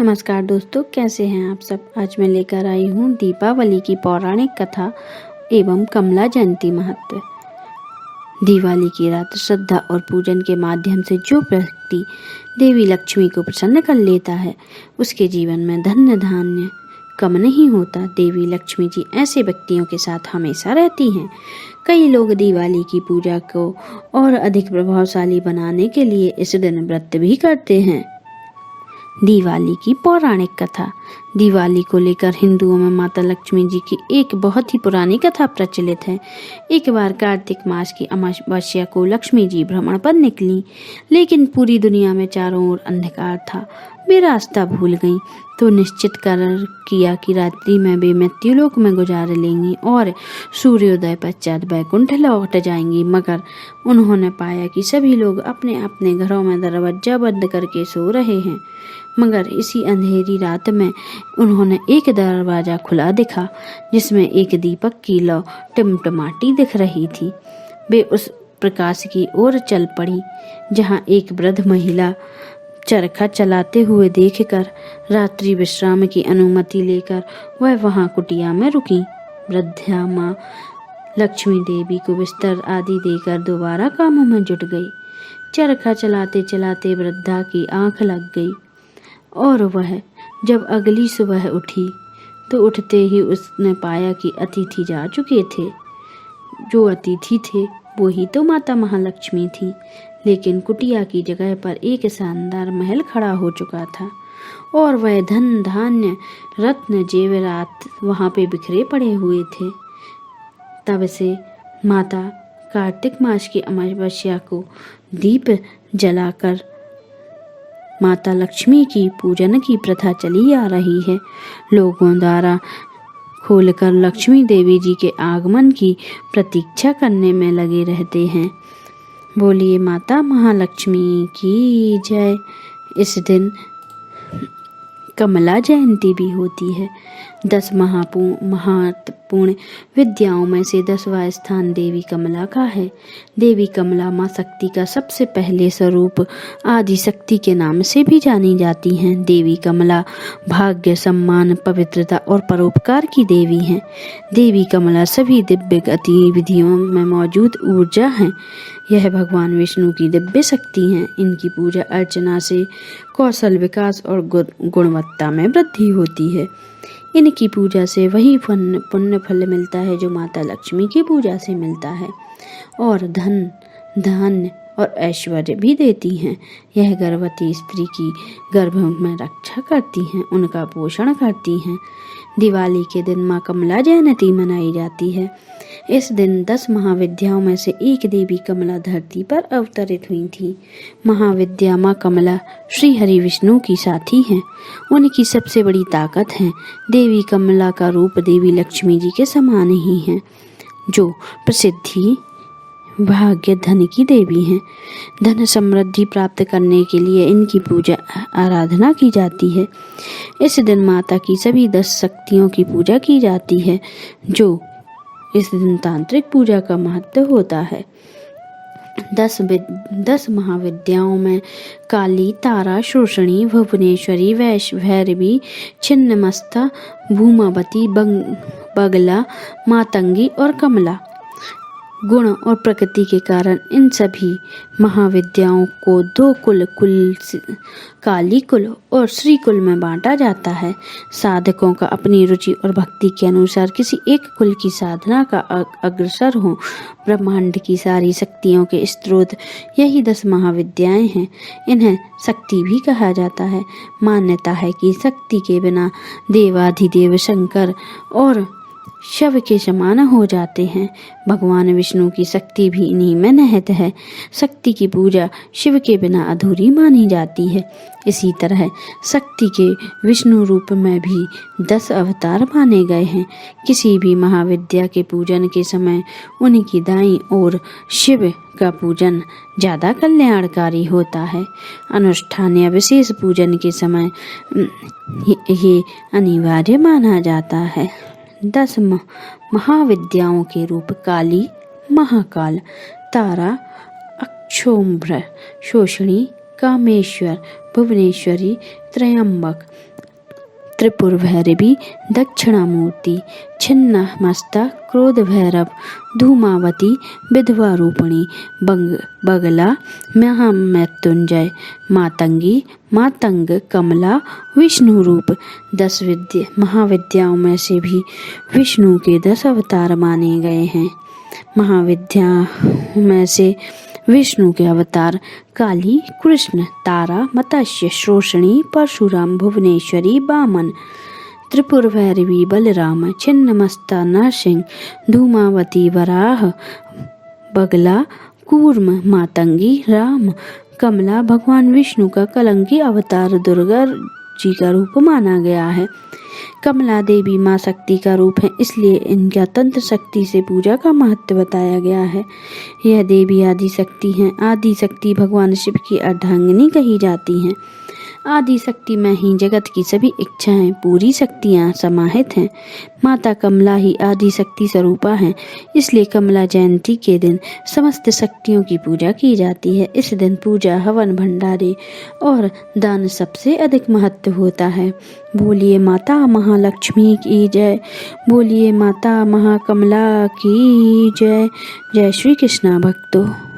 नमस्कार दोस्तों, कैसे हैं आप सब। आज मैं लेकर आई हूँ दीपावली की पौराणिक कथा एवं कमला जयंती महत्व। दिवाली की रात श्रद्धा और पूजन के माध्यम से जो व्यक्ति देवी लक्ष्मी को प्रसन्न कर लेता है, उसके जीवन में धन धान्य कम नहीं होता। देवी लक्ष्मी जी ऐसे व्यक्तियों के साथ हमेशा रहती हैं। कई लोग दिवाली की पूजा को और अधिक प्रभावशाली बनाने के लिए इस दिन व्रत भी करते हैं। दिवाली की पौराणिक कथा। दिवाली को लेकर हिंदुओं में माता लक्ष्मी जी की एक बहुत ही पुरानी कथा प्रचलित है। एक बार कार्तिक मास की अमावस्या को लक्ष्मी जी भ्रमण पर निकली, लेकिन पूरी दुनिया में चारों ओर अंधकार था। वे रास्ता भूल गईं, तो निश्चित किया कि रात्रि में वे मृत्युलोक में गुजार लेंगी और सूर्योदय पश्चात वैकुंठ लौट जाएंगी। मगर उन्होंने पाया कि सभी लोग अपने अपने घरों में दरवाजा बंद करके सो रहे हैं। मगर इसी अंधेरी रात में उन्होंने एक दरवाजा खुला देखा, जिसमें एक दीपक की लौ टिमटिमाती दिख रही थी। वे उस प्रकाश की ओर चल पड़ी, जहां एक वृद्ध महिला चरखा चलाते हुए देखकर रात्रि विश्राम की अनुमति लेकर वह वहां कुटिया में रुकी। वृद्धा माँ लक्ष्मी देवी को बिस्तर आदि देकर दोबारा कामों में जुट गई। चरखा चलाते चलाते वृद्धा की आंख लग गई और वह जब अगली सुबह उठी तो उठते ही उसने पाया कि अतिथि जा चुके थे। जो अतिथि थे वो ही तो माता महालक्ष्मी थी, लेकिन कुटिया की जगह पर एक शानदार महल खड़ा हो चुका था और वह धन धान्य रत्न जेवरात वहां पे बिखरे पड़े हुए थे। तब से माता कार्तिक मास की अमावस्या को दीप जलाकर माता लक्ष्मी की पूजन की प्रथा चली आ रही है। लोगों द्वारा खोलकर लक्ष्मी देवी जी के आगमन की प्रतीक्षा करने में लगे रहते हैं। बोलिए माता महालक्ष्मी की जय। इस दिन कमला जयंती भी होती है। 10 महत्वपूर्ण विद्याओं में से 10वां स्थान देवी कमला का है। देवी कमला माँ शक्ति का सबसे पहले स्वरूप आदि शक्ति के नाम से भी जानी जाती हैं। देवी कमला भाग्य, सम्मान, पवित्रता और परोपकार की देवी हैं। देवी कमला सभी दिव्य गतिविधियों में मौजूद ऊर्जा है। यह भगवान विष्णु की दिव्य शक्ति हैं। इनकी पूजा अर्चना से कौशल विकास और गुणवत्ता में वृद्धि होती है। इनकी पूजा से वही पुण्य फल मिलता है जो माता लक्ष्मी की पूजा से मिलता है, और धन धान्य और ऐश्वर्य भी देती हैं। यह गर्भवती स्त्री की गर्भ में रक्षा करती हैं, उनका पोषण करती हैं। दिवाली के दिन माँ कमला जयंती मनाई जाती है। इस दिन 10 महाविद्याओं में से एक देवी कमला धरती पर अवतरित हुई थी। महाविद्या माँ कमला श्री हरि विष्णु की साथी हैं। उनकी सबसे बड़ी ताकत है। देवी कमला का रूप देवी लक्ष्मी जी के समान ही है, जो प्रसिद्धि भाग्य धन की देवी हैं। धन समृद्धि प्राप्त करने के लिए इनकी पूजा आराधना की जाती है। इस दिन माता की सभी 10 शक्तियों की पूजा की जाती है, जो इस दिन तांत्रिक पूजा का महत्व होता है। 10 महाविद्याओं में काली, तारा, शोषणी, भुवनेश्वरी, भैरवी, छिन्नमस्ता, भूमावती, बगला, मातंगी और कमला। गुण और प्रकृति के कारण इन सभी महाविद्याओं को 2 कुल काली कुल और श्री कुल में बांटा जाता है। साधकों का अपनी रुचि और भक्ति के अनुसार किसी एक कुल की साधना का अग्रसर हो। ब्रह्मांड की सारी शक्तियों के स्रोत यही 10 महाविद्याएं हैं। इन्हें शक्ति भी कहा जाता है। मान्यता है कि शक्ति के बिना देवाधिदेव शंकर और शव के समान हो जाते हैं। भगवान विष्णु की शक्ति भी इन्हीं में निहित है। शक्ति की पूजा शिव के बिना अधूरी मानी जाती है। इसी तरह शक्ति के विष्णु रूप में भी 10 अवतार माने गए हैं। किसी भी महाविद्या के पूजन के समय उनकी दाईं ओर शिव का पूजन ज्यादा कल्याणकारी होता है। अनुष्ठान या विशेष पूजन के समय ये अनिवार्य माना जाता है। 10 महाविद्याओं के रूप काली, महाकाल, तारा, अक्षोभ्र, शोषणी, कामेश्वर, भुवनेश्वरी, त्रयंबक, त्रिपुर भैरवी दक्षिणामूर्ति, छिन्न मस्ता क्रोध भैरव, धूमावती विधवा रूपिणी, बगला महामृत्युंजय, मातंगी मातंग कमला विष्णु रूप। 10 महाविद्याओं में से भी विष्णु के 10 अवतार माने गए हैं। महाविद्याओं में से विष्णु के अवतार काली, कृष्ण, तारा, मत्स्य, श्रोषणी, परशुराम, भुवनेश्वरी, वामन, त्रिपुर भैरवी, बलराम, छिन्नमस्ता नरसिंह, धूमावती वराह, बगला कूर्म, मातंगी राम, कमला भगवान विष्णु का कलंकी अवतार दुर्गा जी का रूप माना गया है। कमला देवी माँ शक्ति का रूप है, इसलिए इनका तंत्र शक्ति से पूजा का महत्व बताया गया है। यह देवी आदि शक्ति हैं। आदि शक्ति भगवान शिव की अर्धांगिनी कही जाती हैं। आदि शक्ति में ही जगत की सभी इच्छाएं, पूरी शक्तियां समाहित हैं। माता कमला ही आदि शक्ति स्वरूपा हैं, इसलिए कमला जयंती के दिन समस्त शक्तियों की पूजा की जाती है। इस दिन पूजा, हवन, भंडारे और दान सबसे अधिक महत्व होता है। बोलिए माता महालक्ष्मी की जय, बोलिए माता महाकमला की जय। जय श्री कृष्णा भक्तों।